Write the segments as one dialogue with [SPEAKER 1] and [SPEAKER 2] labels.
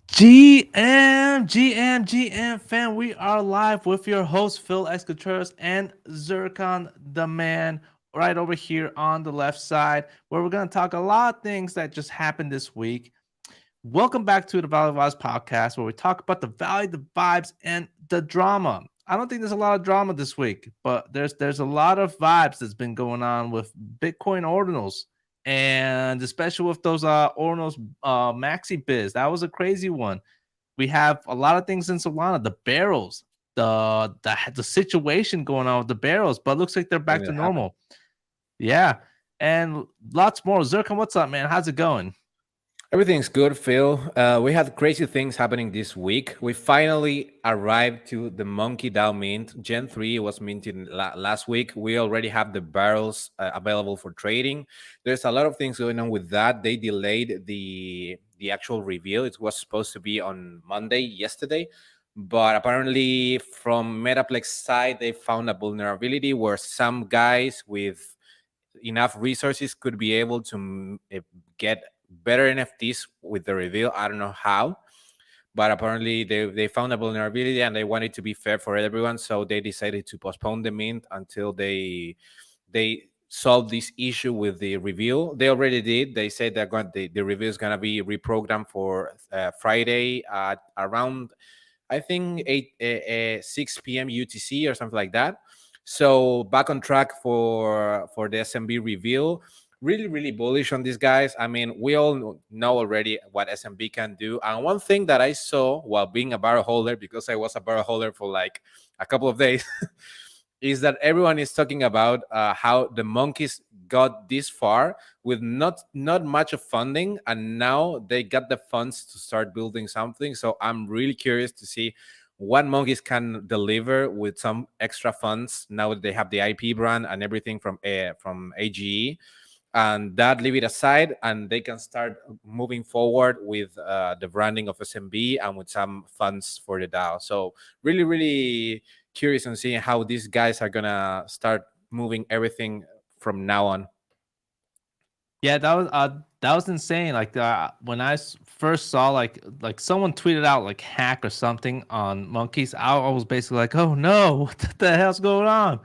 [SPEAKER 1] GM fam, we are live with your host Phil Escatures and Zircon the man right over here on the left side, where we're going to talk a lot of things that just happened this week. Welcome back to the Valley Vibes podcast, where we talk about the valley, the vibes, and the drama. I don't think there's a lot of drama this week, but there's a lot of vibes that's been going on with Bitcoin ordinals, and especially with those ordinals Maxi Biz. That was a crazy one. We have a lot of things in Solana, the barrels, the situation going on with the barrels, but it looks like they're back
[SPEAKER 2] Something
[SPEAKER 1] to
[SPEAKER 2] that happened.
[SPEAKER 1] normal. Yeah, and lots more. Zircon, what's up, man? How's it going?
[SPEAKER 2] Everything's good, Phil. We had crazy things happening this week. We finally arrived to the Monkey DAO mint. Gen 3 was minted last week. We already have the barrels available for trading. There's a lot of things going on with that. They delayed the actual reveal. It was supposed to be on Monday, yesterday. But apparently, from Metaplex side, they found a vulnerability where some guys with enough resources could be able to get better NFTs with the reveal. I don't know how, but apparently they found a vulnerability and they wanted to be fair for everyone, so they decided to postpone the mint until they solve this issue with the reveal. They already did. They said that the review is gonna be reprogrammed for Friday at around, I think 6 p.m. UTC or something like that. So back on track for the SMB reveal. Really bullish on these guys. I mean, we all know already what SMB can do. And one thing that I saw while being a barrel holder, because I was a barrel holder for like a couple of days, is that everyone is talking about how the monkeys got this far with not much of funding, and now they got the funds to start building something. So I'm really curious to see what monkeys can deliver with some extra funds now that they have the IP brand and everything from AGE. And that leave it aside, and they can start moving forward with the branding of SMB and with some funds for the DAO. So really curious on seeing how these guys are gonna start moving everything from now on.
[SPEAKER 1] Yeah, that was insane. Like when I first saw like someone tweeted out like hack or something on monkeys, I was basically like, oh no, what the hell's going on?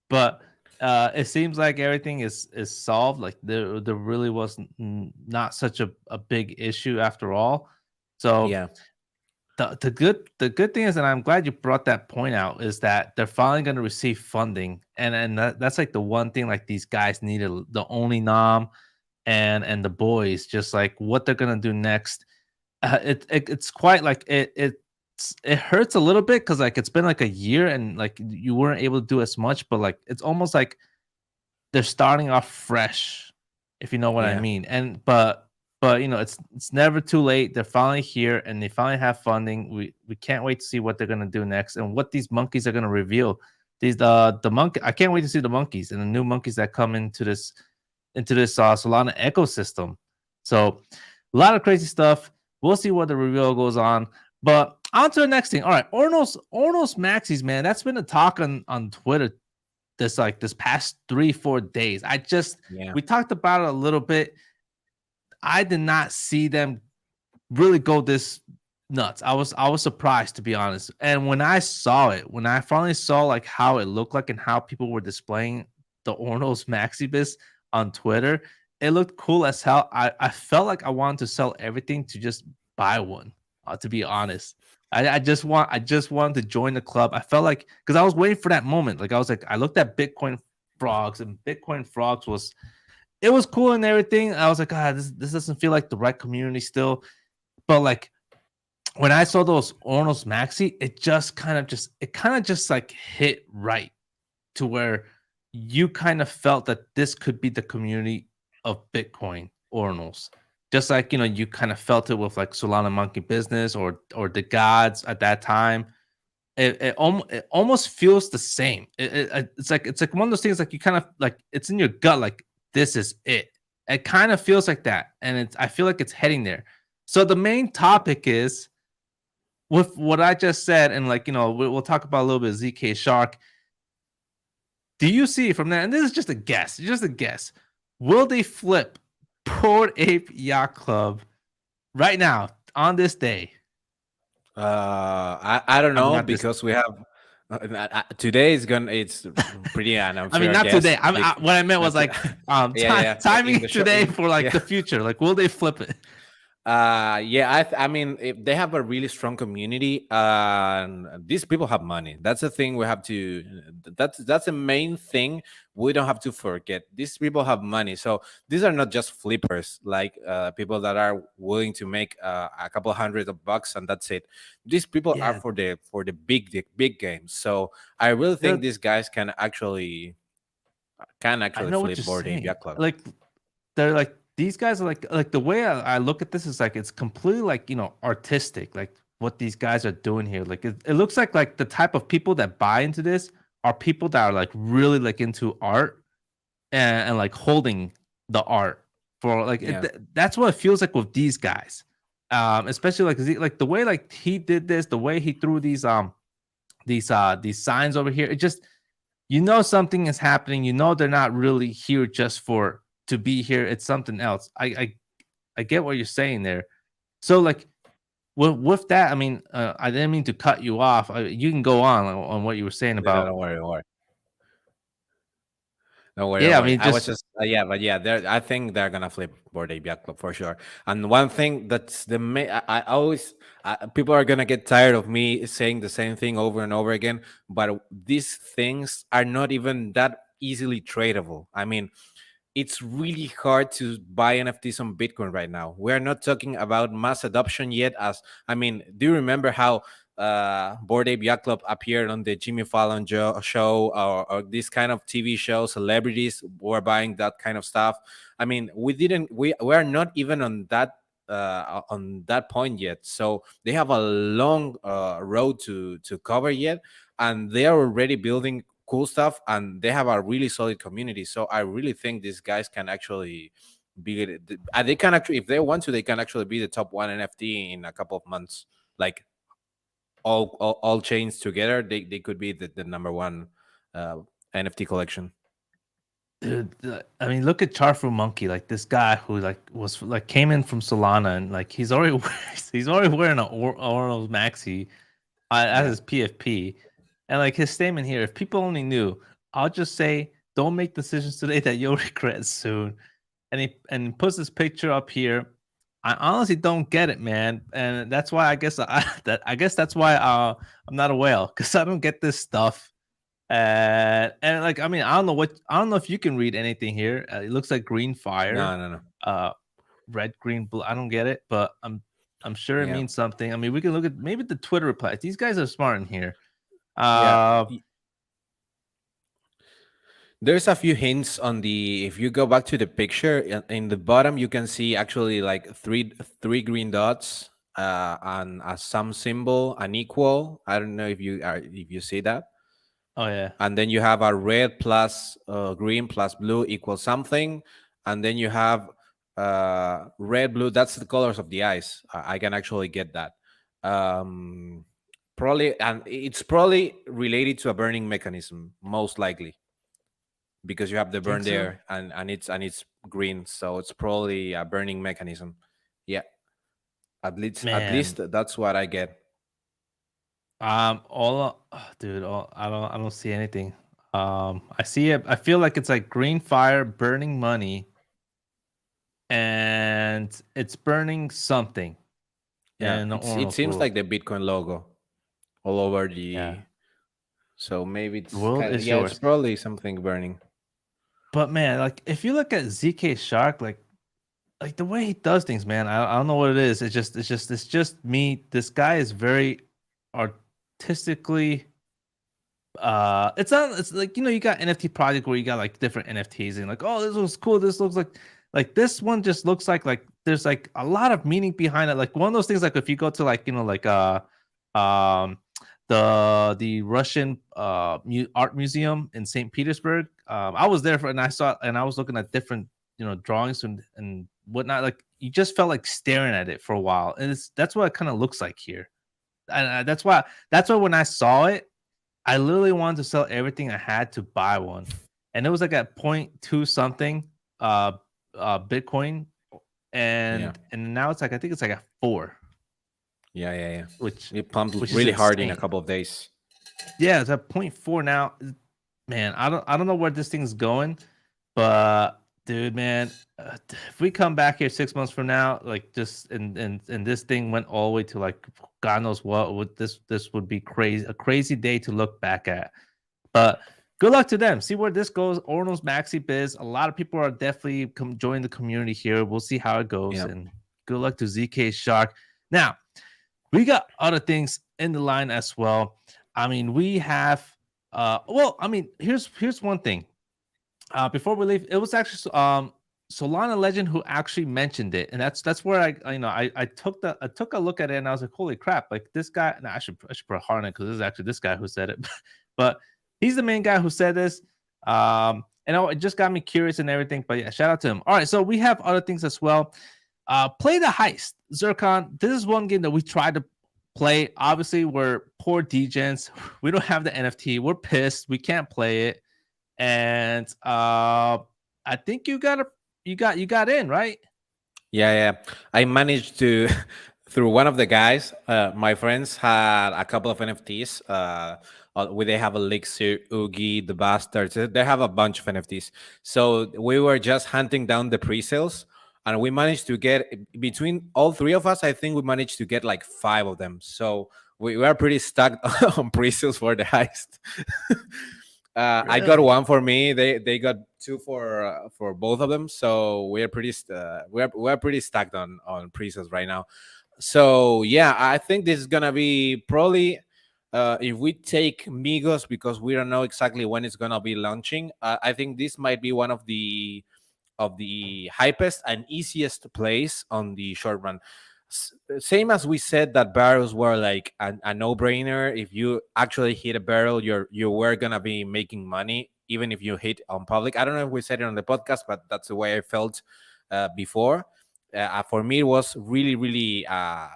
[SPEAKER 1] But it seems like everything is solved. Like there really was not such a big issue after all. So
[SPEAKER 2] Yeah.
[SPEAKER 1] the good thing is, and I'm glad you brought that point out, is that they're finally going to receive funding, and that's like the one thing like these guys needed. The only nom and the boys, just like what they're gonna do next. It's quite like it hurts a little bit because like it's been like a year and like you weren't able to do as much, but like it's almost like they're starting off fresh, if you know what I
[SPEAKER 2] Yeah.
[SPEAKER 1] mean. And but it's never too late. They're finally here and they finally have funding. We can't wait to see what they're gonna do next and what these monkeys are gonna reveal. These the monkey I can't wait to see the monkeys and the new monkeys that come into this Solana ecosystem. So a lot of crazy stuff. We'll see what the reveal goes on. But on to the next thing. All right, Ordinals Maxis, man. That's been a talk on Twitter this past 3-4 days.
[SPEAKER 2] Yeah.
[SPEAKER 1] We talked about it a little bit. I did not see them really go this nuts. I was surprised, to be honest. And when I saw it, when I finally saw like how it looked like and how people were displaying the Ordinals Maxi Biz on Twitter, it looked cool as hell. I felt like I wanted to sell everything to just buy one. To be honest, I just wanted to join the club. I felt like because I was waiting for that moment. Like I was like I looked at Bitcoin frogs and Bitcoin frogs was it was cool and everything. I was like, this doesn't feel like the right community still. But like when I saw those Ornos Maxi, it kind of just like hit right to where you kind of felt that this could be the community of Bitcoin Ornos. Just like you kind of felt it with like Solana Monkey Business or the gods at that time. It almost feels the same. It's like one of those things like you kind of like it's in your gut like this is it. It kind of feels like that, and I feel like it's heading there. So the main topic is with what I just said, and like we'll talk about a little bit of ZK Shark. Do you see from that? And this is just a guess. Will they flip Port Ape Yacht Club right now on this day?
[SPEAKER 2] I don't
[SPEAKER 1] I mean,
[SPEAKER 2] know
[SPEAKER 1] not this.
[SPEAKER 2] because we have today is gonna. It's pretty an
[SPEAKER 1] I mean,
[SPEAKER 2] unfair
[SPEAKER 1] not today.
[SPEAKER 2] guess.
[SPEAKER 1] What I meant
[SPEAKER 2] Not
[SPEAKER 1] was
[SPEAKER 2] to,
[SPEAKER 1] like
[SPEAKER 2] yeah, yeah. In
[SPEAKER 1] timing
[SPEAKER 2] the show,
[SPEAKER 1] today for like
[SPEAKER 2] yeah.
[SPEAKER 1] the future. Like, will they flip it?
[SPEAKER 2] Yeah, I mean, if they have a really strong community, and these people have money. That's the thing we have to. That's the main thing we don't have to forget. These people have money, so these are not just flippers, like people that are willing to make a couple hundred of bucks and that's it. These people are
[SPEAKER 1] Yeah,
[SPEAKER 2] for the big games. So I really think
[SPEAKER 1] they're.
[SPEAKER 2] these guys can
[SPEAKER 1] I
[SPEAKER 2] actually
[SPEAKER 1] know what
[SPEAKER 2] flip
[SPEAKER 1] you're
[SPEAKER 2] Bored Ape
[SPEAKER 1] saying.
[SPEAKER 2] Yacht Club.
[SPEAKER 1] Like, they're like these guys are like the way I look at this is like it's completely like artistic. Like what these guys are doing here. Like it looks like the type of people that buy into this are people that are like really like into art and like holding the art for like
[SPEAKER 2] Yeah.
[SPEAKER 1] that's what it feels like with these guys. Especially like like the way like he did this, the way he threw these signs over here. It just something is happening. They're not really here just for to be here. It's something else. I get what you're saying there. So like with that, I mean, I didn't mean to cut you off. You can go on what you were saying
[SPEAKER 2] No,
[SPEAKER 1] about.
[SPEAKER 2] don't worry, don't worry. Don't worry, don't
[SPEAKER 1] Yeah, I
[SPEAKER 2] worry.
[SPEAKER 1] mean,
[SPEAKER 2] I was
[SPEAKER 1] just
[SPEAKER 2] just yeah, but yeah, I think they're gonna flip Bored Ape Yacht Club for sure. And one thing that's the main, I always people are gonna get tired of me saying the same thing over and over again. But these things are not even that easily tradable. I mean, it's really hard to buy NFTs on Bitcoin right now. We're not talking about mass adoption yet. As I mean, do you remember how Bored Ape Yacht Club appeared on the Jimmy Fallon show or this kind of TV show? Celebrities were buying that kind of stuff. I mean, we are not even on that point yet. So they have a long road to cover yet, and they are already building cool stuff and they have a really solid community. So I really think these guys can actually they can actually, if they want to, they can actually be the top one NFT in a couple of months. Like all chains together, they could be the number one NFT collection.
[SPEAKER 1] dude, I mean, look at Charfu Monkey, like this guy who like was like came in from Solana and like he's already he's already wearing an Ordinals Maxi as
[SPEAKER 2] Yeah.
[SPEAKER 1] his PFP, and like his statement here: if people only knew, I'll just say, don't make decisions today that you'll regret soon. And he puts this picture up here. I honestly don't get it, man, and that's why I guess I guess that's why I'm not a whale because I don't get this stuff. And like I mean I don't know if you can read anything here. It looks like green fire,
[SPEAKER 2] No, no, no.
[SPEAKER 1] uh, red, green, blue. I don't get it, but I'm sure it
[SPEAKER 2] Yeah.
[SPEAKER 1] means something. I mean, we can look at maybe the Twitter replies. These guys are smart in here.
[SPEAKER 2] Yeah.
[SPEAKER 1] Uh,
[SPEAKER 2] There's a few hints on the, if you go back to the picture in the bottom, you can see actually like three green dots and a sum symbol, an equal. I don't know if you see that.
[SPEAKER 1] oh yeah,
[SPEAKER 2] And then you have a red plus green plus blue equals something, and then you have red, blue. That's the colors of the eyes. I can actually get that. Probably, and it's probably related to a burning mechanism, most likely, because you have the burn
[SPEAKER 1] think so,
[SPEAKER 2] there, and it's green, so it's probably a burning mechanism. Yeah, at
[SPEAKER 1] man.
[SPEAKER 2] least that's what I get.
[SPEAKER 1] Dude, I don't see anything. I see it. I feel like it's like green fire burning money, and it's burning something
[SPEAKER 2] Yeah,
[SPEAKER 1] in the
[SPEAKER 2] it
[SPEAKER 1] Ornos
[SPEAKER 2] seems
[SPEAKER 1] world.
[SPEAKER 2] like the Bitcoin logo all over
[SPEAKER 1] Yeah,
[SPEAKER 2] the. So maybe
[SPEAKER 1] the
[SPEAKER 2] it's
[SPEAKER 1] world
[SPEAKER 2] kind of,
[SPEAKER 1] is
[SPEAKER 2] yeah, it's
[SPEAKER 1] yours.
[SPEAKER 2] probably something burning.
[SPEAKER 1] But man, like if you look at ZK Shark, like the way he does things, man, I don't know what it is. It's just me. This guy is very artistically. It's not. It's like you got NFT project where you got like different NFTs and like, oh, this looks cool. This looks like this one just looks like there's like a lot of meaning behind it. Like one of those things, like if you go to like like um the Russian art museum in St. Petersburg. I was there and I saw and I was looking at different drawings and whatnot. Like you just felt like staring at it for a while, and that's what it kind of looks like here. And that's why when I saw it, I literally wanted to sell everything I had to buy one, and it was like at point two something Bitcoin,
[SPEAKER 2] Yeah.
[SPEAKER 1] and now it's like I think it's like at 4.
[SPEAKER 2] Yeah.
[SPEAKER 1] which
[SPEAKER 2] It pumped
[SPEAKER 1] which is
[SPEAKER 2] really hard in a
[SPEAKER 1] insane.
[SPEAKER 2] couple of days.
[SPEAKER 1] Yeah, it's at 0.4 now. Man, I don't know where this thing's going, but dude, man, if we come back here 6 months from now, like just and this thing went all the way to like God knows what, would this would be crazy, a crazy day to look back at. But good luck to them. See where this goes. Ordinals Maxi Biz. A lot of people are definitely joining the community here. We'll see how it goes.
[SPEAKER 2] Yeah.
[SPEAKER 1] And good luck to ZK Shark. Now, we got other things in the line as well. I mean, we have here's one thing. Before we leave, it was actually Solana Legend who actually mentioned it, and that's where I took a look at it and I was like, holy crap, like this guy. No, I should put a heart on it because this is actually this guy who said it, but he's the main guy who said this. And it just got me curious and everything. But yeah, shout out to him. All right, so we have other things as well. Play the Heist, Zircon. This is one game that we tried to play. Obviously, we're poor degens. We don't have the NFT. We're pissed. We can't play it. And I think you got in, right?
[SPEAKER 2] Yeah. I managed to through one of the guys. My friends had a couple of NFTs. Where they have Elixir, Oogie, the Bastards. They have a bunch of NFTs. So we were just hunting down the pre-sales, and we managed to get between all three of us. I think we managed to get like 5 of them. So we were pretty stuck on pre-sales for the Heist. I got
[SPEAKER 1] Really?
[SPEAKER 2] one for me. They got 2 for both of them. So we're pretty we're pretty stacked on pre-sales right now. So yeah, I think this is gonna be probably if we take Migos, because we don't know exactly when it's gonna be launching. I think this might be one of the hypest and easiest plays on the short run. Same as we said that barrels were like a no-brainer. If you actually hit a barrel, you were gonna be making money even if you hit on public. I don't know if we said it on the podcast, but that's the way I felt before. For me, it was really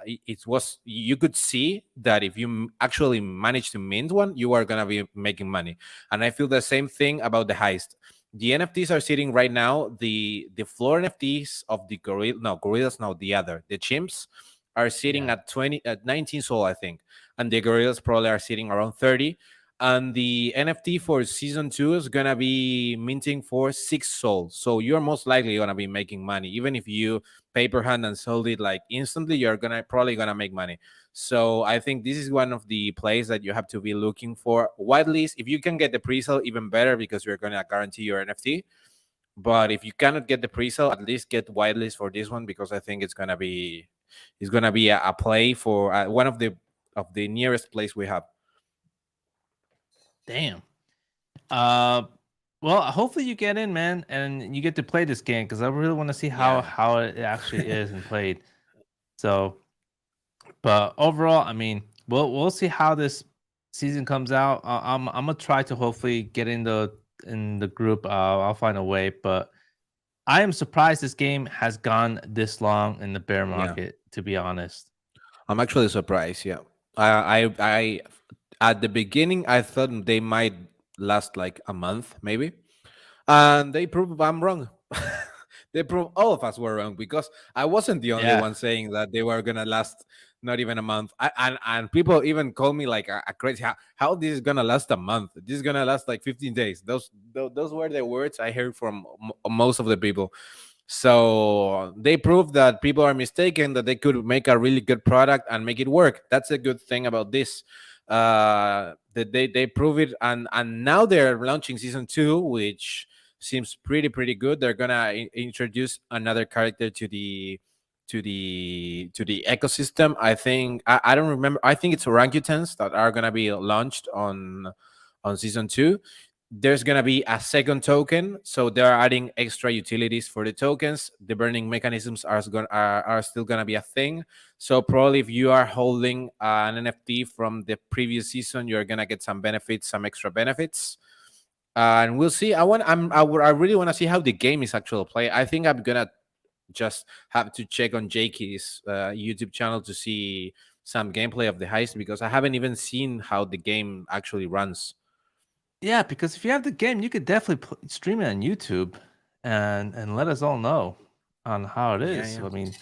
[SPEAKER 2] it was, you could see that if you actually manage to mint one, you are gonna be making money. And I feel the same thing about the Heist. The NFTs are sitting right now. The floor NFTs of the gorillas, no, the chimps are sitting
[SPEAKER 1] Yeah.
[SPEAKER 2] at 19 soul, I think, and the gorillas probably are sitting around 30. And the NFT for season 2 is gonna be minting for 6 soul. So you're most likely gonna be making money, even if you paper hand and sold it like instantly. You're probably gonna make money. So I think this is one of the plays that you have to be looking for. Whitelist, if you can get the pre-sale, even better, because you're gonna guarantee your NFT. But if you cannot get the pre-sale, at least get whitelist for this one, because I think it's gonna be a play for one of the nearest plays we have.
[SPEAKER 1] Damn. Well, hopefully you get in, man, and you get to play this game because I really want to see how it actually is and played. So, but overall, I mean, we'll see how this season comes out. I'm gonna try to hopefully get in the group. I'll find a way, but I am surprised this game has gone this long in the bear
[SPEAKER 2] Yeah,
[SPEAKER 1] market. To be honest,
[SPEAKER 2] I'm actually surprised. Yeah, I at the beginning I thought they might last like a month, maybe, and they proved I'm wrong. They proved all of us were wrong, because I wasn't the only
[SPEAKER 1] yeah,
[SPEAKER 2] one saying that they were gonna last not even a month. And people even call me like a crazy. How this is gonna last a month? This is gonna last like 15 days. Those were the words I heard from most of the people. So they proved that people are mistaken, that they could make a really good product and make it work. That's a good thing about this. That they prove it, and now they're launching season 2, which seems pretty good. They're gonna introduce another character to the ecosystem. I think I don't remember. I think it's orangutans that are gonna be launched on season 2. There's gonna be a second token, so they're adding extra utilities for the tokens. The burning mechanisms are still gonna be a thing. So probably if you are holding an NFT from the previous season, you're gonna get some benefits, some extra benefits. And we'll see. I really want to see how the game is actually played. I think I'm gonna just have to check on Jakey's YouTube channel to see some gameplay of the Heist, because I haven't even seen how the game actually runs.
[SPEAKER 1] yeah. Because if you have the game, you could definitely stream it on YouTube and let us all know on how it
[SPEAKER 2] Yeah,
[SPEAKER 1] is.
[SPEAKER 2] yeah.
[SPEAKER 1] I mean,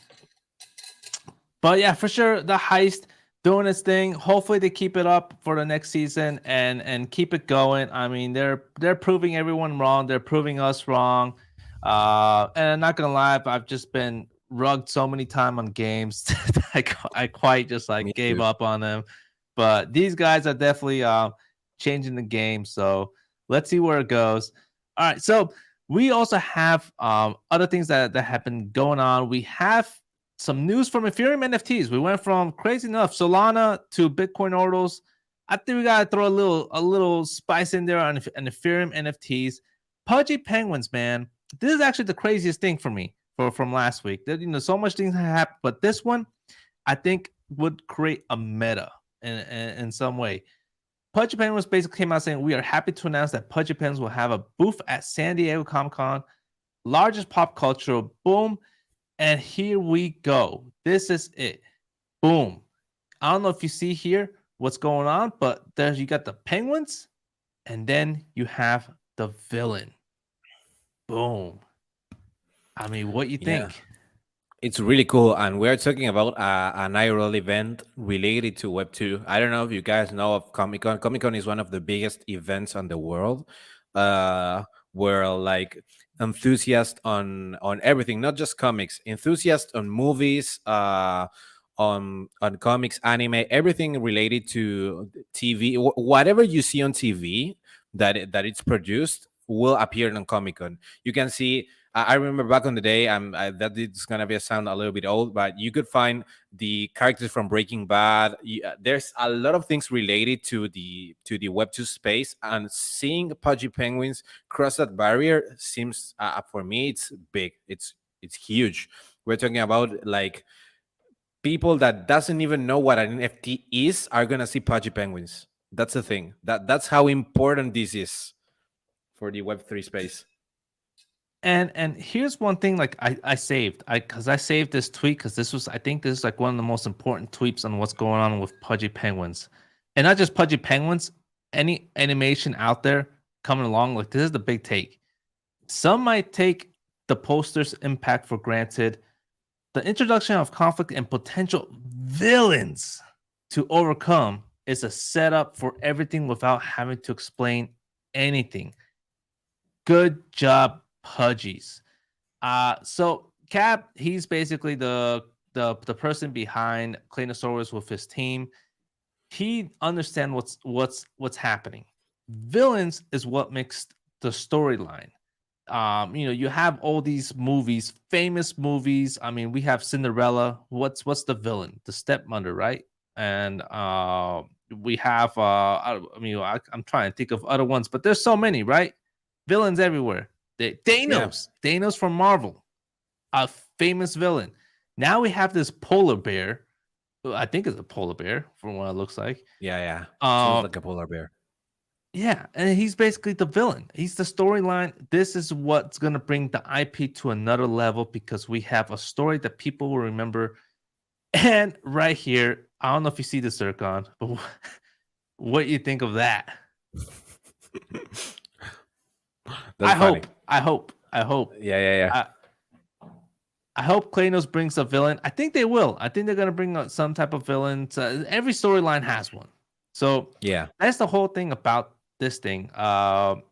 [SPEAKER 1] But yeah, for sure, the Heist doing its thing. Hopefully, they keep it up for the next season and keep it going. I mean, they're proving everyone wrong. They're proving us wrong. And I'm not gonna lie, I've just been rugged so many times on games that I quite just
[SPEAKER 2] Me
[SPEAKER 1] like gave
[SPEAKER 2] too.
[SPEAKER 1] up on them. But these guys are definitely changing the game. So let's see where it goes. All right, so we also have other things that have been going on. We have some news from Ethereum NFTs. We went from crazy enough Solana to Bitcoin Ordinals. I think we gotta throw a little spice in there on Ethereum NFTs. Pudgy Penguins, man. This is actually the craziest thing for me from last week. So much things have happened, but this one I think would create a meta in some way. Pudgy Penguins basically came out saying we are happy to announce that Pudgy Penguins will have a booth at San Diego Comic Con, largest pop cultural boom. And here we go. This is it. Boom. I don't know if you see here what's going on, but there's you got the penguins, and then you have the villain. Boom. I mean, what you
[SPEAKER 2] Yeah.
[SPEAKER 1] think?
[SPEAKER 2] It's really cool, and we're talking about an IRL event related to Web 2. I don't know if you guys know of Comic Con. Comic Con is one of the biggest events on the world, where like enthusiasts on everything, not just comics, enthusiasts on movies, on comics, anime, everything related to TV, whatever you see on TV that it's produced will appear on Comic Con. You can see I remember back on the day, that it's gonna be a sound a little bit old, but you could find the characters from Breaking Bad. There's a lot of things related to the Web2 space, and seeing Pudgy Penguins cross that barrier seems, for me, it's big. It's huge. We're talking about like people that doesn't even know what an NFT is are gonna see Pudgy Penguins. That's the thing. That's how important this is for the Web3 space.
[SPEAKER 1] And here's one thing like I saved. I saved this tweet because I think this is like one of the most important tweets on what's going on with Pudgy Penguins. And not just Pudgy Penguins, any animation out there coming along, like this is the big take. Some might take the poster's impact for granted. The introduction of conflict and potential villains to overcome is a setup for everything without having to explain anything. Good job, Pudgies. So Cap, he's basically the person behind Claynosaurus with his team. He understands what's happening. Villains is what makes the storyline. You have all these movies, famous movies. I mean, we have Cinderella. What's the villain? The stepmother, right? And we have I'm trying to think of other ones, but there's so many, right? Villains everywhere.
[SPEAKER 2] Yeah.
[SPEAKER 1] Thanos from Marvel, a famous villain. Now we have this polar bear. I think it's a polar bear from what it looks like.
[SPEAKER 2] Yeah, yeah. Seems
[SPEAKER 1] Uh,
[SPEAKER 2] like a polar bear.
[SPEAKER 1] yeah, and he's basically the villain. He's the storyline. This is what's gonna bring the IP to another level because we have a story that people will remember. And right here, I don't know if you see the Zircon, but what you think of that?
[SPEAKER 2] That's funny.
[SPEAKER 1] I hope.
[SPEAKER 2] Yeah, yeah, yeah.
[SPEAKER 1] I hope Kranos brings a villain. I think they will. I think they're gonna bring out some type of villain. Every storyline has one. So
[SPEAKER 2] Yeah.
[SPEAKER 1] that's the whole thing about this thing. And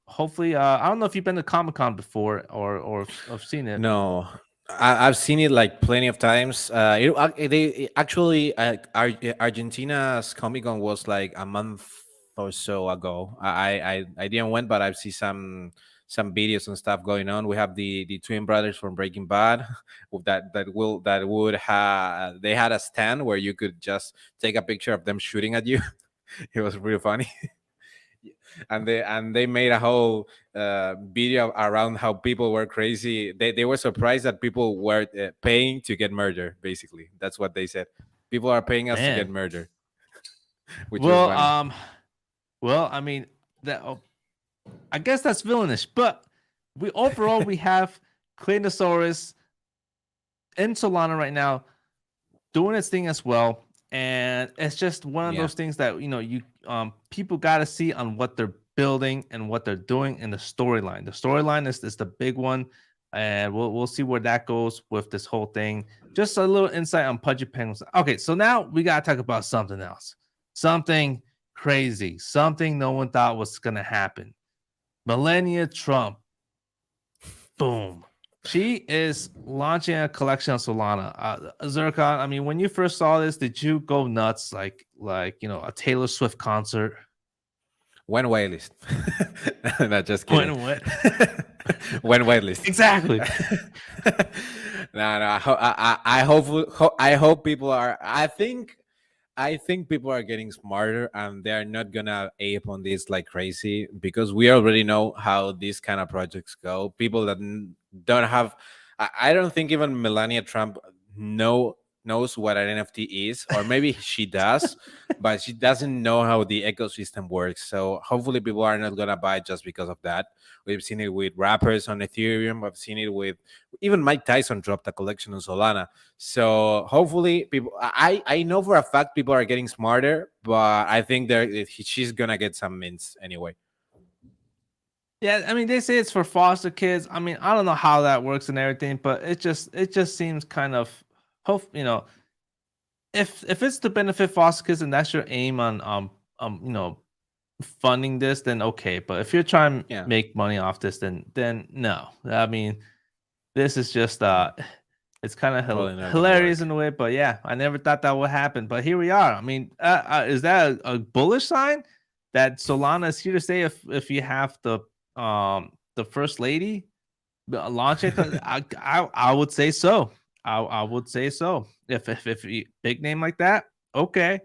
[SPEAKER 1] hopefully, I don't know if you've been to Comic Con before or have seen it.
[SPEAKER 2] No, I've seen it like plenty of times. They actually, Argentina's Comic Con was like a month or so ago. I didn't went, but I've seen some videos and stuff going on. We have the twin brothers from Breaking Bad that would have they had a stand where you could just take a picture of them shooting at you. It was really funny. And they made a whole video around how people were crazy. They were surprised that people were paying to get murdered. Basically, that's what they said. People are paying us to get
[SPEAKER 1] Man,
[SPEAKER 2] murdered, which was
[SPEAKER 1] well,
[SPEAKER 2] funny.
[SPEAKER 1] I mean that. I guess that's villainish, but we have Claynosaurus in Solana right now doing its thing as well. And it's just one of
[SPEAKER 2] Yeah,
[SPEAKER 1] those things that people got to see on what they're building and what they're doing in the storyline. The storyline is the big one, and we'll see where that goes with this whole thing. just a little insight on Pudgy Penguins. Okay, so now we gotta talk about something else, something crazy, something no one thought was gonna happen. Melania Trump, boom. She is launching a collection on Solana. Zircon, I mean, when you first saw this, did you go nuts like a Taylor Swift concert?
[SPEAKER 2] When waitlist. No, just kidding.
[SPEAKER 1] When what?
[SPEAKER 2] When waitlist.
[SPEAKER 1] Exactly.
[SPEAKER 2] No, I hope people are. I think people are getting smarter and they're not gonna ape on this like crazy because we already know how these kind of projects go. People that don't have, I don't think even Melania Trump knows what an NFT is, or maybe she does, but she doesn't know how the ecosystem works. So hopefully people are not gonna buy just because of that. We've seen it with rappers on Ethereum. We've seen it with even Mike Tyson dropped a collection on Solana. So hopefully people, I know for a fact people are getting smarter, but I think she's gonna get some mints anyway.
[SPEAKER 1] Yeah, I mean, they say it's for foster kids. I mean, I don't know how that works and everything, but it just seems kind of if it's to benefit foster kids and that's your aim on you know funding this, then okay. But if you're trying to
[SPEAKER 2] Yeah,
[SPEAKER 1] make money off this, then no. I mean, this is just it's kind of
[SPEAKER 2] probably not gonna
[SPEAKER 1] hilarious
[SPEAKER 2] work.
[SPEAKER 1] in a way, but yeah, I never thought that would happen. But here we are. I mean, is that a bullish sign that Solana is here to stay? If you have the first lady launch it, I would say so. I would say so. If big name like that, okay.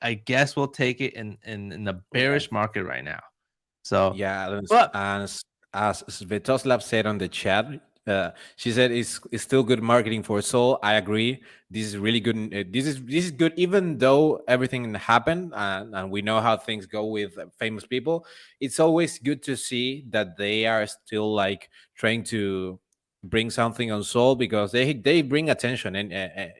[SPEAKER 1] I guess we'll take it in the
[SPEAKER 2] Yeah,
[SPEAKER 1] bearish market right now. So,
[SPEAKER 2] yeah.
[SPEAKER 1] but
[SPEAKER 2] As Svetoslav said on the chat, she said it's still good marketing for Soul. I agree. This is really good. This is good, even though everything happened, and we know how things go with famous people. It's always good to see that they are still like trying to bring something on Soul because they bring attention, and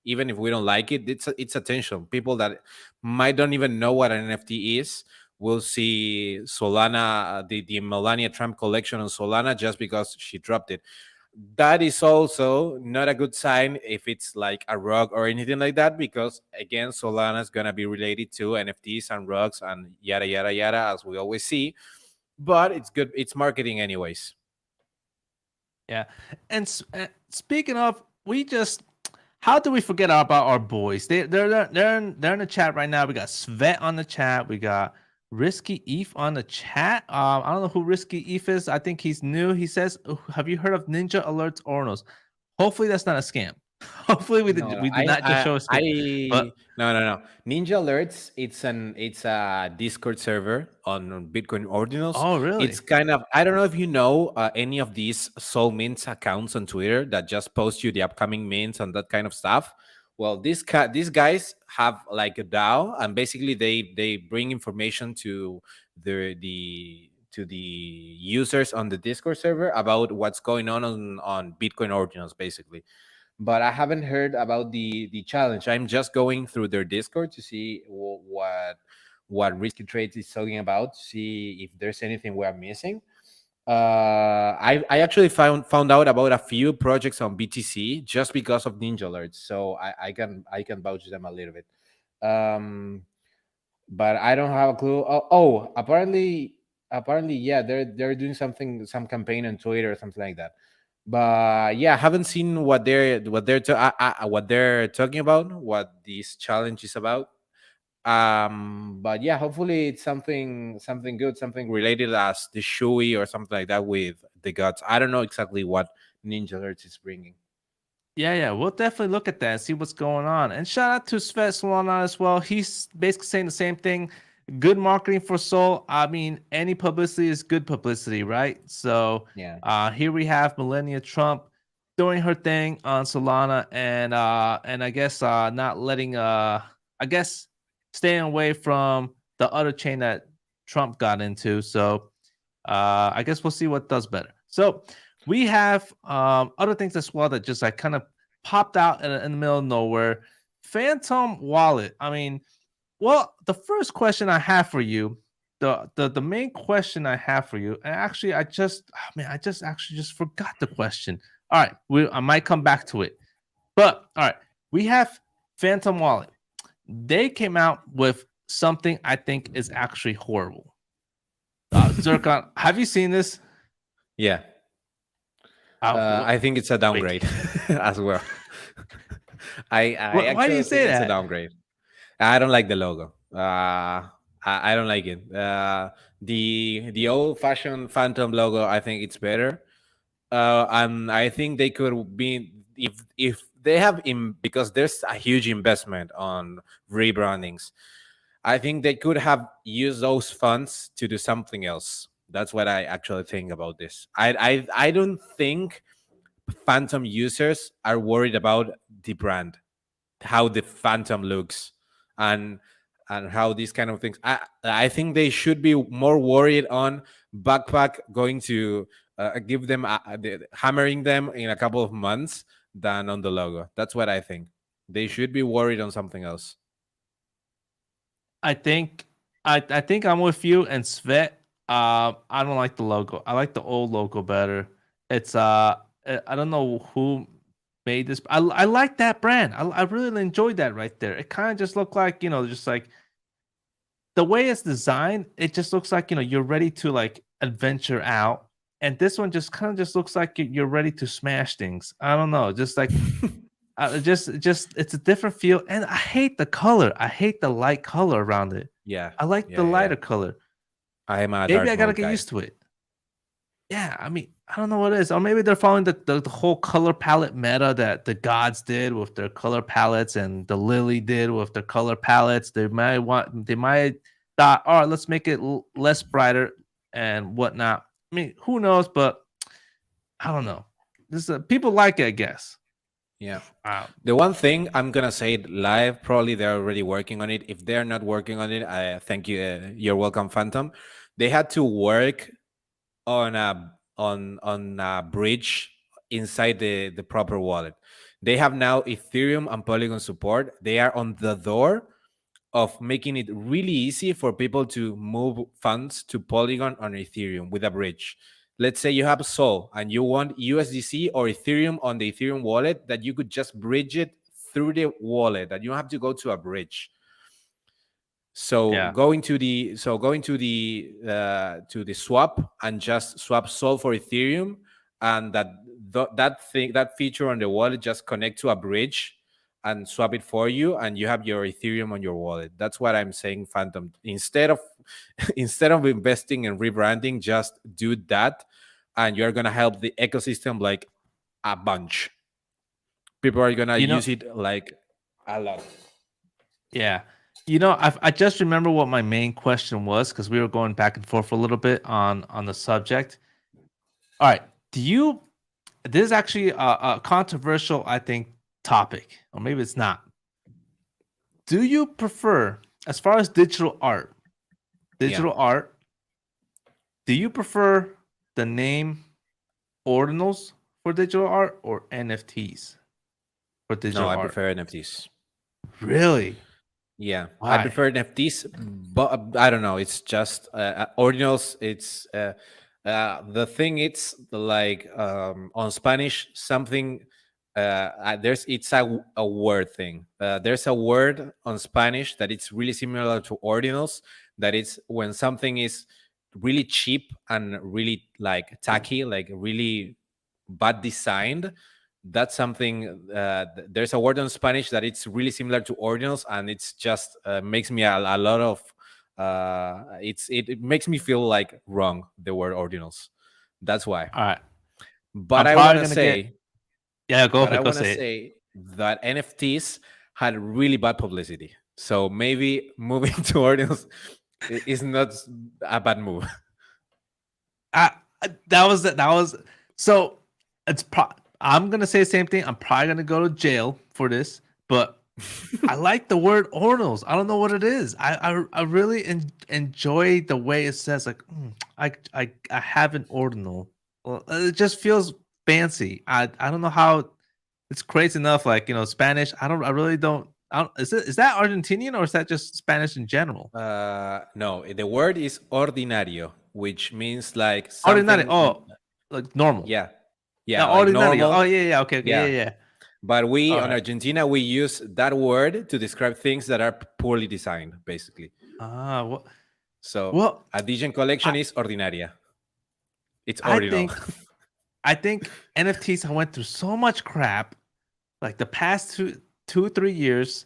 [SPEAKER 2] even if we don't like it, it's attention. People that might don't even know what an NFT is will see Solana, the Melania Trump collection on Solana just because she dropped it. That is also not a good sign if it's like a rug or anything like that, because again, Solana is gonna be related to NFTs and rugs and yada yada yada, as we always see. But it's good. It's marketing, anyways.
[SPEAKER 1] yeah, and speaking of, we just how do we forget about our boys? They're in the chat right now. We got Svet on the chat. We got Risky Eve on the chat. I don't know who Risky Eve is. I think he's new. He says, "Oh, have you heard of Ninja Alerts Ornos?" Hopefully that's not a scam. Hopefully
[SPEAKER 2] No,
[SPEAKER 1] we did not just show a scam. But
[SPEAKER 2] no. Ninja Alerts. It's a Discord server on Bitcoin Ordinals.
[SPEAKER 1] oh
[SPEAKER 2] It's
[SPEAKER 1] really?
[SPEAKER 2] kind of, I don't know if you know any of these Soul Mints accounts on Twitter that just post you the upcoming mints and that kind of stuff. Well, these guys have like a DAO, and basically they bring information to the users on the Discord server about what's going on Bitcoin Ordinals, basically. But I haven't heard about the challenge. I'm just going through their Discord to see what Risky Trades is talking about, to see if there's anything we are missing. I actually found out about a few projects on BTC just because of Ninja Alerts, so I can vouch them a little bit. Um, but I don't have a clue. Apparently, yeah, they're doing some campaign on Twitter or something like that. But yeah, I haven't seen what they're talking about, what this challenge is about. But yeah, hopefully it's something good, something related as the Shui or something like that with the gods. I don't know exactly what Ninja Alerts is bringing.
[SPEAKER 1] Yeah, we'll definitely look at that and see what's going on. And shout out to Svet Solana as well. He's basically saying the same thing. Good marketing for Sol. I mean, any publicity is good publicity, right? So
[SPEAKER 2] Yeah.
[SPEAKER 1] here we have Melania Trump doing her thing on Solana and I guess not letting I guess staying away from the other chain that Trump got into. So I guess we'll see what does better. So we have other things as well that just like kind of popped out in the middle of nowhere. Phantom Wallet. I mean, well, the first question I have for you, the main question I have for you, and actually, I just actually just forgot the question. All right, I might come back to it. But all right, we have Phantom Wallet. They came out with something I think is actually horrible. Zircon, have you seen this?
[SPEAKER 2] Yeah. I think it's a downgrade as well. I
[SPEAKER 1] Why do you
[SPEAKER 2] actually
[SPEAKER 1] say
[SPEAKER 2] think it's a
[SPEAKER 1] that?
[SPEAKER 2] downgrade. I don't like the logo. I don't like it. The old fashioned Phantom logo, I think it's better. And I think they could be if they have because there's a huge investment on rebrandings. I think they could have used those funds to do something else. That's what I actually think about this. I don't think Phantom users are worried about the brand, how the Phantom looks, and how these kind of things. I think they should be more worried on backpack going to give them hammering them in a couple of months than on the logo. That's what I think. They should be worried on something else.
[SPEAKER 1] I think I think I'm with you and Svet. I don't like the logo. I like the old logo better. It's I don't know who made this. I like that brand. I really enjoyed that right there. It kind of just looked like, just like the way it's designed, it just looks like, you're ready to like adventure out. And this one just kind of just looks like you're ready to smash things. I don't know, just like just it's a different feel, and I hate the color. I hate the light color around it.
[SPEAKER 2] Yeah,
[SPEAKER 1] I like the lighter color.
[SPEAKER 2] I am a
[SPEAKER 1] Maybe
[SPEAKER 2] dark
[SPEAKER 1] I gotta
[SPEAKER 2] mode
[SPEAKER 1] get
[SPEAKER 2] guy.
[SPEAKER 1] used to it. Yeah, I mean, I don't know what it is, or maybe they're following the whole color palette meta that the gods did with their color palettes, and the Lily did with their color palettes. They might thought, all right, let's make it less brighter and whatnot. I mean, who knows? But I don't know. This people like it, I guess.
[SPEAKER 2] Yeah. The one thing I'm gonna say it live, probably they're already working on it. If they're not working on it, I thank you. You're welcome, Phantom. They had to work on a bridge inside the proper wallet. They have now Ethereum and Polygon support. They are on the door of making it really easy for people to move funds to Polygon on Ethereum with a bridge. Let's say you have Sol and you want USDC or Ethereum on the Ethereum wallet, that you could just bridge it through the wallet, that you don't have to go to a bridge. So going to the swap and just swap Sol for Ethereum, and that feature on the wallet just connect to a bridge and swap it for you, and you have your Ethereum on your wallet. That's what I'm saying, Phantom. Instead of investing in rebranding, just do that, and you're gonna help the ecosystem like a bunch. People are gonna use it like a lot.
[SPEAKER 1] Yeah. I just remember what my main question was, because we were going back and forth a little bit on the subject. All right. This is actually a controversial, I think, topic, or maybe it's not. Do you prefer, as far as digital art, do you prefer the name Ordinals for digital art or NFTs for digital art?
[SPEAKER 2] No, I prefer NFTs.
[SPEAKER 1] Really?
[SPEAKER 2] Yeah,
[SPEAKER 1] Why?
[SPEAKER 2] I prefer NFTs, but I don't know. It's just Ordinals. It's the thing. It's like on Spanish something. It's a word thing. There's a word on Spanish that it's really similar to Ordinals. That it's when something is really cheap and really like tacky, like really bad designed. That's something. There's a word in Spanish that it's really similar to Ordinals, and it's just makes me a lot of. It makes me feel like wrong, the word Ordinals. That's why.
[SPEAKER 1] All right.
[SPEAKER 2] But I want to say, say that NFTs had really bad publicity. So maybe moving to Ordinals is not a bad move.
[SPEAKER 1] That was so. I'm gonna say the same thing. I'm probably gonna go to jail for this, but I like the word Ordinals. I don't know what it is. I really enjoy the way it says like I have an Ordinal. Well, it just feels fancy. I don't know how. It's crazy enough, like Spanish. I really don't. Is that Argentinian or is that just Spanish in general?
[SPEAKER 2] No, the word is ordinario, which means like something.
[SPEAKER 1] Ordinario. Oh, like normal.
[SPEAKER 2] Yeah,
[SPEAKER 1] Yeah,
[SPEAKER 2] like
[SPEAKER 1] ordinario.
[SPEAKER 2] normal.
[SPEAKER 1] Oh yeah, okay, yeah.
[SPEAKER 2] But we
[SPEAKER 1] All
[SPEAKER 2] on
[SPEAKER 1] right.
[SPEAKER 2] Argentina, we use that word to describe things that are poorly designed, basically.
[SPEAKER 1] Well,
[SPEAKER 2] So
[SPEAKER 1] well,
[SPEAKER 2] a Degen collection
[SPEAKER 1] I
[SPEAKER 2] is ordinaria. It's
[SPEAKER 1] I
[SPEAKER 2] ordinal.
[SPEAKER 1] think I think NFTs went through so much crap, like the past 3 years,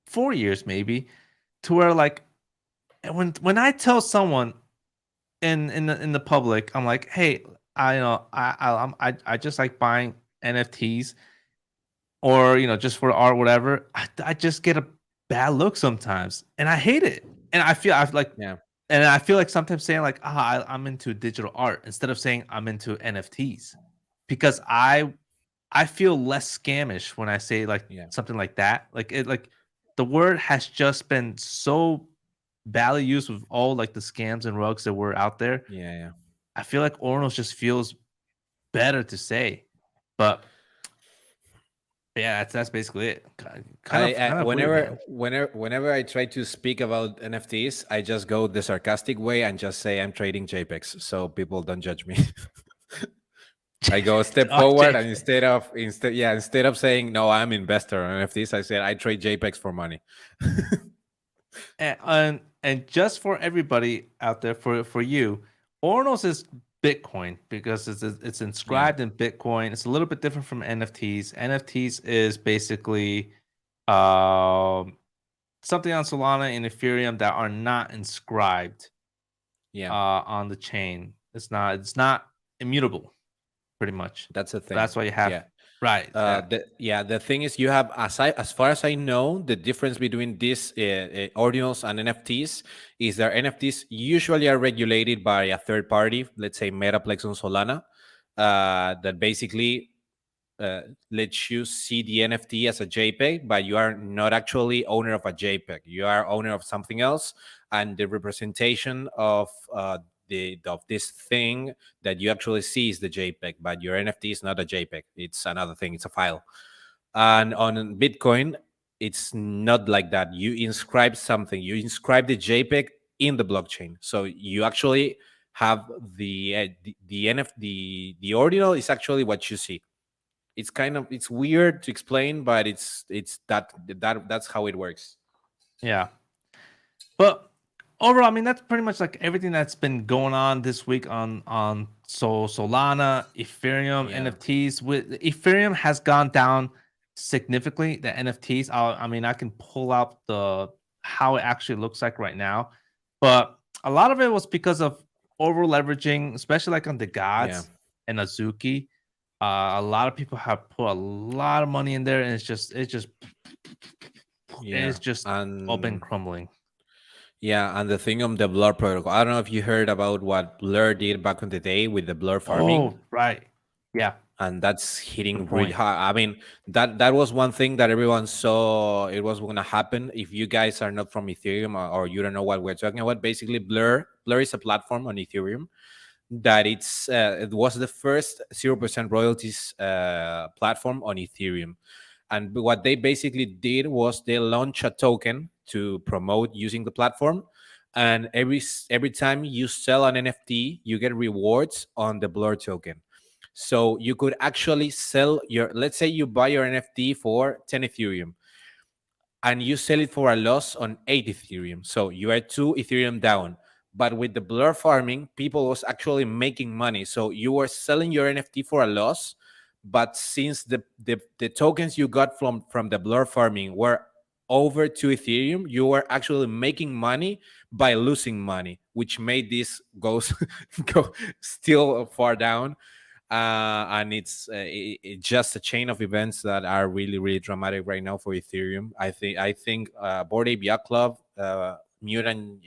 [SPEAKER 1] 4 years maybe, to where like when I tell someone in the public, I'm like, hey, I you know I just like buying NFTs, or just for art, whatever. I just get a bad look sometimes, and I hate it. And I feel like,
[SPEAKER 2] Yeah.
[SPEAKER 1] and I feel like sometimes saying like, I'm into digital art instead of saying I'm into NFTs, because I feel less scamish when I say like
[SPEAKER 2] Yeah.
[SPEAKER 1] something like that. Like the word has just been so badly used with all like the scams and rugs that were out there.
[SPEAKER 2] Yeah. Yeah.
[SPEAKER 1] I feel like Ornos just feels better to say, but yeah, that's basically it. Kind of
[SPEAKER 2] I
[SPEAKER 1] kind of weird, man.
[SPEAKER 2] whenever I try to speak about NFTs, I just go the sarcastic way and just say I'm trading JPEGs, so people don't judge me. I go a step
[SPEAKER 1] Oh,
[SPEAKER 2] forward, and
[SPEAKER 1] JPEG.
[SPEAKER 2] instead of saying no, I'm investor on NFTs, I said I trade JPEGs for money.
[SPEAKER 1] And just for everybody out there, for you, Ornos is Bitcoin because it's
[SPEAKER 2] Yeah,
[SPEAKER 1] inscribed in Bitcoin. It's a little bit different from NFTs. NFTs is basically um something on Solana and Ethereum that are not inscribed
[SPEAKER 2] yeah,
[SPEAKER 1] on the chain. It's not immutable, pretty much.
[SPEAKER 2] that's the thing.
[SPEAKER 1] That's why you have,
[SPEAKER 2] Yeah.
[SPEAKER 1] right, exactly.
[SPEAKER 2] The thing is, you have, as far as I know, the difference between these ordinals and NFTs is that NFTs usually are regulated by a third party, let's say Metaplex on Solana, that basically lets you see the NFT as a JPEG, but you are not actually owner of a JPEG. You are owner of something else, and the representation of this thing that you actually see is the JPEG, but your NFT is not a JPEG. It's another thing. It's a file. And on Bitcoin, it's not like that. You inscribe something. You inscribe the JPEG in the blockchain, so you actually have the NFT. The ordinal is actually what you see. It's weird to explain, but that's how it works.
[SPEAKER 1] Yeah. But overall, I mean, that's pretty much like everything that's been going on this week on Solana, Ethereum,
[SPEAKER 2] Yeah,
[SPEAKER 1] NFTs. With Ethereum has gone down significantly. The NFTs, I mean, I can pull out the how it actually looks like right now, but a lot of it was because of over leveraging, especially like on the
[SPEAKER 2] yeah,
[SPEAKER 1] gods and Azuki. A lot of people have put a lot of money in there, and
[SPEAKER 2] yeah.
[SPEAKER 1] it's just all been
[SPEAKER 2] And
[SPEAKER 1] crumbling.
[SPEAKER 2] yeah, and the thing on the Blur protocol. I don't know if you heard about what Blur did back in the day with the Blur farming,
[SPEAKER 1] Oh, right. Yeah,
[SPEAKER 2] and that's
[SPEAKER 1] good
[SPEAKER 2] hitting really
[SPEAKER 1] point.
[SPEAKER 2] hard. I mean, that was one thing that everyone saw it was going to happen. If you guys are not from Ethereum, or you don't know what we're talking about, basically Blur is a platform on Ethereum that it was the first 0% royalties platform on Ethereum. And what they basically did was they launched a token to promote using the platform. And every time you sell an NFT, you get rewards on the Blur token. So you could actually sell let's say you buy your NFT for 10 Ethereum and you sell it for a loss on 8 Ethereum. So you are 2 Ethereum down. But with the Blur farming, people was actually making money. So you were selling your NFT for a loss, but since the tokens you got from the Blur farming were over to Ethereum, you were actually making money by losing money, which made this go still far down. And it's just a chain of events that are really really dramatic right now for Ethereum. I think Bored Ape Yacht Club, mutant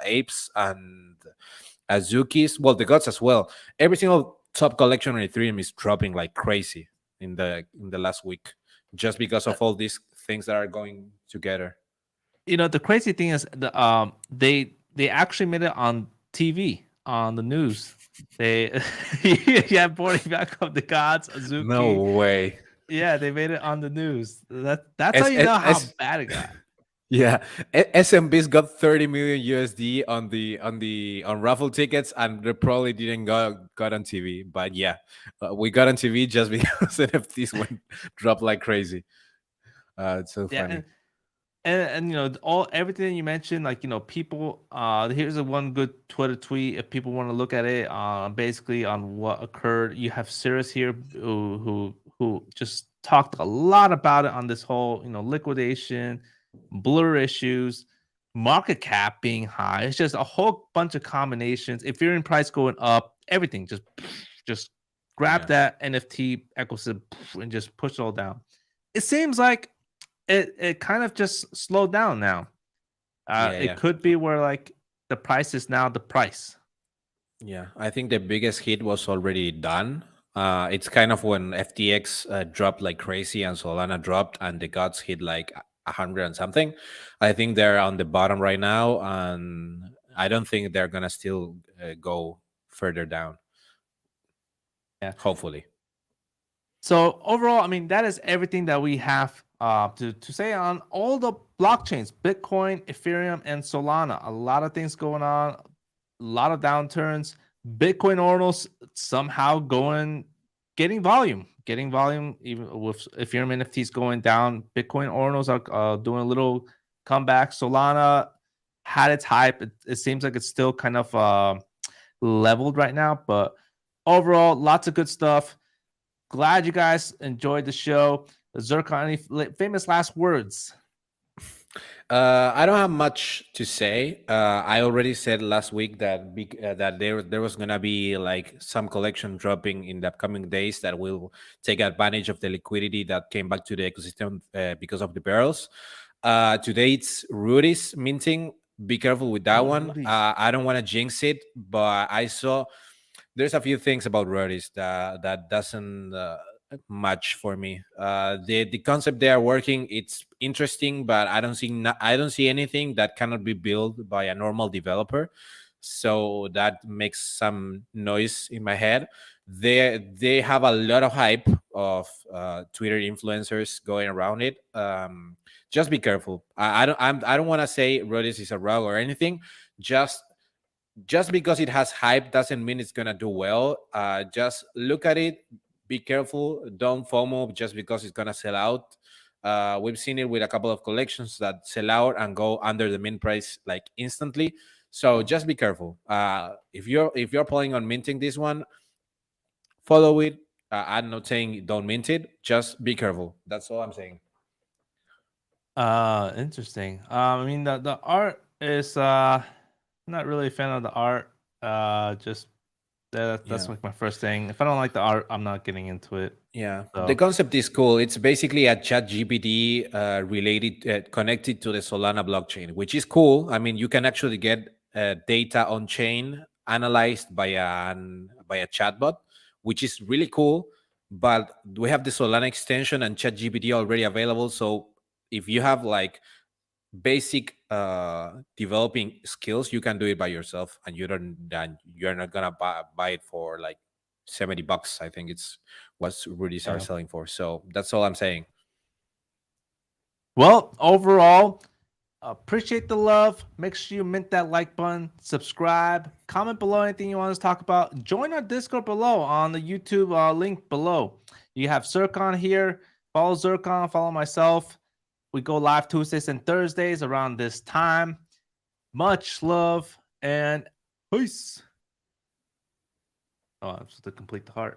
[SPEAKER 2] apes, and Azukis, well, the gods as well. Every single top collection on Ethereum is dropping like crazy in the last week, just because
[SPEAKER 1] Uh,
[SPEAKER 2] of all these things that are going together.
[SPEAKER 1] the crazy thing is they actually made it on TV on the news. They yeah, boarding back of the gods,
[SPEAKER 2] No
[SPEAKER 1] Azuki.
[SPEAKER 2] way.
[SPEAKER 1] Yeah, they made it on the news. That's how
[SPEAKER 2] Es,
[SPEAKER 1] you
[SPEAKER 2] es,
[SPEAKER 1] know how
[SPEAKER 2] es-
[SPEAKER 1] bad it got.
[SPEAKER 2] Yeah, SMB's got 30 million USD on raffle tickets, and they probably didn't got on TV. But yeah, we got on TV just because NFTs went dropped like crazy. It's so
[SPEAKER 1] Yeah,
[SPEAKER 2] funny.
[SPEAKER 1] and you know all everything you mentioned, like people. Here's a one good Twitter tweet if people want to look at it. Basically on what occurred. You have Cirrus here who just talked a lot about it on this whole liquidation, blur issues, market cap being high. It's just a whole bunch of combinations. If you're in price going up, everything just grab
[SPEAKER 2] Yeah,
[SPEAKER 1] that NFT ecosystem and just push it all down. It seems like it kind of just slowed down now.
[SPEAKER 2] yeah,
[SPEAKER 1] It
[SPEAKER 2] yeah,
[SPEAKER 1] could be where like the price is now the price.
[SPEAKER 2] yeah. I think the biggest hit was already done. It's kind of when FTX dropped like crazy and Solana dropped and the gods hit like 100 and something. I think they're on the bottom right now, and I don't think they're gonna still go further down.
[SPEAKER 1] Yeah.
[SPEAKER 2] Hopefully.
[SPEAKER 1] So overall, I mean that is everything that we have to say on all the blockchains: Bitcoin, Ethereum, and Solana. A lot of things going on, a lot of downturns. Bitcoin ordinals somehow getting volume even with Ethereum NFTs going down. Bitcoin ordinals are doing a little comeback. Solana had its hype. It seems like it's still kind of leveled right now, but overall, lots of good stuff. Glad you guys enjoyed the show. Zircon, any famous last words?
[SPEAKER 2] I don't have much to say. I already said last week that that there was gonna be like some collection dropping in the upcoming days that will take advantage of the liquidity that came back to the ecosystem because of the barrels. Today it's Rudy's minting. Be careful with that
[SPEAKER 1] Oh,
[SPEAKER 2] one.
[SPEAKER 1] Rudy's.
[SPEAKER 2] I don't want to jinx it, but I saw there's a few things about Rudy's that doesn't much for me. The concept they are working, it's interesting, but I don't see anything that cannot be built by a normal developer. So that makes some noise in my head. They have a lot of hype of Twitter influencers going around it. Just be careful. I don't want to say Redis is a rug or anything. Just just because it has hype doesn't mean it's gonna do well. Just look at it, be careful, don't FOMO just because it's gonna sell out. We've seen it with a couple of collections that sell out and go under the mint price like instantly. So just be careful. If you're planning on minting this one, follow it. I'm not saying don't mint it. Just be careful. That's all I'm saying.
[SPEAKER 1] Interesting. I mean the art is not really a fan of the art. Just that's
[SPEAKER 2] Yeah.
[SPEAKER 1] like my first thing. If I don't like the art, I'm not getting into it.
[SPEAKER 2] Yeah, the
[SPEAKER 1] So
[SPEAKER 2] concept is cool. It's basically a chat GPT related, connected to the Solana blockchain, which is cool. I mean, you can actually get data on chain analyzed by a chatbot, which is really cool. But we have the Solana extension and chat GPT already available. So if you have like basic developing skills, you can do it by yourself, and you're not gonna buy it for like $70. I think it's what Rudy's are
[SPEAKER 1] yeah.
[SPEAKER 2] selling for. So that's all I'm saying.
[SPEAKER 1] Well, overall, appreciate the love. Make sure you mint that like button, subscribe, comment below anything you want us to talk about. Join our Discord below on the YouTube link below. You have Zircon here. Follow Zircon, follow myself. We go live Tuesdays and Thursdays around this time. Much love and peace. Oh, I'm supposed to complete the heart.